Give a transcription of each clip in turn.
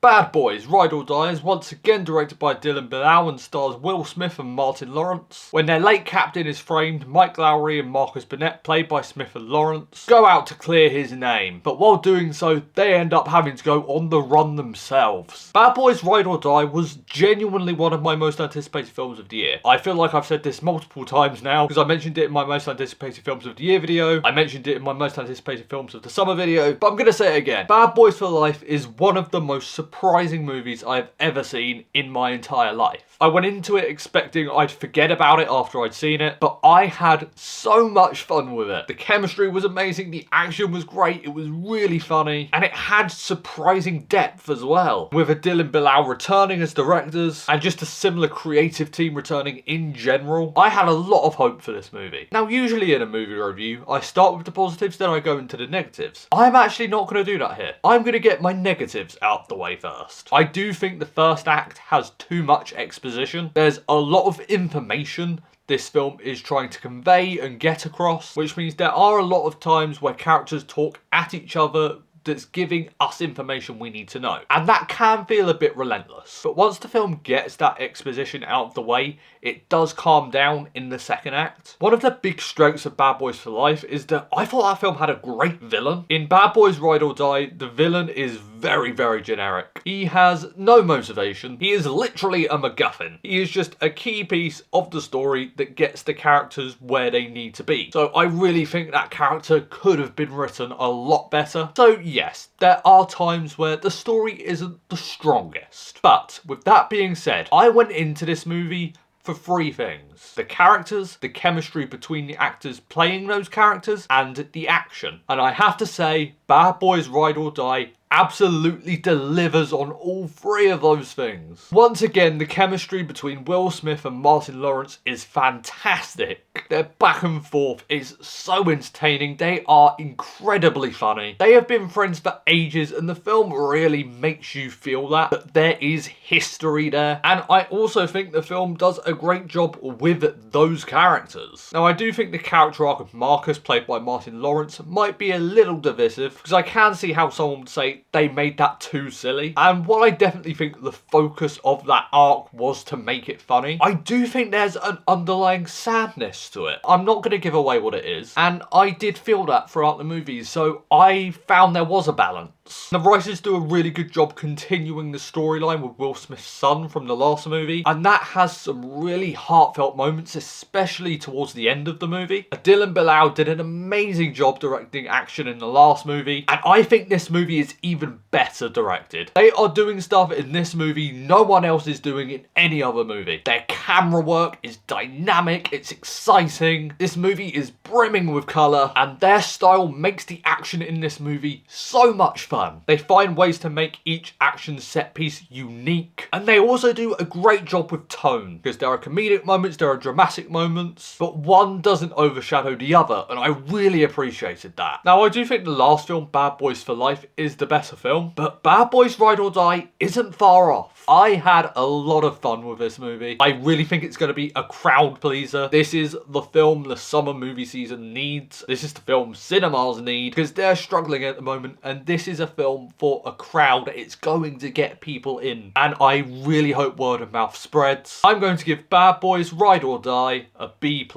Bad Boys, Ride or Die is once again directed by Adil and Bilall and stars Will Smith and Martin Lawrence. When their late captain is framed, Mike Lowry and Marcus Burnett, played by Smith and Lawrence, go out to clear his name, but while doing so, they end up having to go on the run themselves. Bad Boys, Ride or Die was genuinely one of my most anticipated films of the year. I feel like I've said this multiple times now, because I mentioned it in my most anticipated films of the year video, I mentioned it in my most anticipated films of the summer video, but I'm going to say it again. Bad Boys for Life is one of the most surprising movies I've ever seen in my entire life. I went into it expecting I'd forget about it after I'd seen it, but I had so much fun with it. The chemistry was amazing, the action was great, it was really funny, and it had surprising depth as well. With Adil and Bilall returning as directors, and just a similar creative team returning in general, I had a lot of hope for this movie. Now, usually in a movie review, I start with the positives, then I go into the negatives. I'm actually not going to do that here. I'm going to get my negatives out the way first. I do think the first act has too much exposition. There's a lot of information this film is trying to convey and get across, which means there are a lot of times where characters talk at each other that's giving us information we need to know. And that can feel a bit relentless. But once the film gets that exposition out of the way, it does calm down in the second act. One of the big strengths of Bad Boys for Life is that I thought that film had a great villain. In Bad Boys Ride or Die, the villain is very, very generic. He has no motivation. He is literally a MacGuffin. He is just a key piece of the story that gets the characters where they need to be. So I really think that character could have been written a lot better. So yes, there are times where the story isn't the strongest. But with that being said, I went into this movie for three things: the characters, the chemistry between the actors playing those characters, and the action. And I have to say, Bad Boys Ride or Die absolutely delivers on all three of those things. Once again, the chemistry between Will Smith and Martin Lawrence is fantastic. Their back and forth is so entertaining. They are incredibly funny. They have been friends for ages, and the film really makes you feel that there is history there. And I also think the film does a great job with those characters. Now, I do think the character arc of Marcus, played by Martin Lawrence, might be a little divisive, because I can see how someone would say they made that too silly. And while I definitely think the focus of that arc was to make it funny, I do think there's an underlying sadness to it. I'm not going to give away what it is, and I did feel that throughout the movie, so I found there was a balance. The writers do a really good job continuing the storyline with Will Smith's son from the last movie, and that has some really heartfelt moments, especially towards the end of the movie. Adil and Bilall did an amazing job directing action in the last movie, and I think this movie is even better directed. They are doing stuff in this movie no one else is doing in any other movie. Their camera work is dynamic, it's exciting, this movie is brimming with colour, and their style makes the action in this movie so much fun. They find ways to make each action set piece unique, and they also do a great job with tone, because there are comedic moments, there are dramatic moments, but one doesn't overshadow the other, and I really appreciated that. Now, I do think the last film, Bad Boys for Life, is the better film, but Bad Boys Ride or Die isn't far off. I had a lot of fun with this movie. I really think it's going to be a crowd pleaser. This is the film the summer movie season needs. This is the film cinemas need, because they're struggling at the moment, and this is a film for a crowd. It's going to get people in, and I really hope word of mouth spreads. I'm going to give Bad Boys Ride or Die a B+.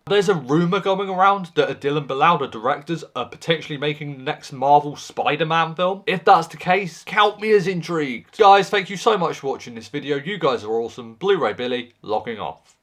There's a rumour going around that Adil and Bilall, the directors, are potentially making the next Marvel Spider-Man film. If that's the case, count me as intrigued. Guys, thank you so much for watching this video. You guys are awesome. Blu-ray Billy, logging off.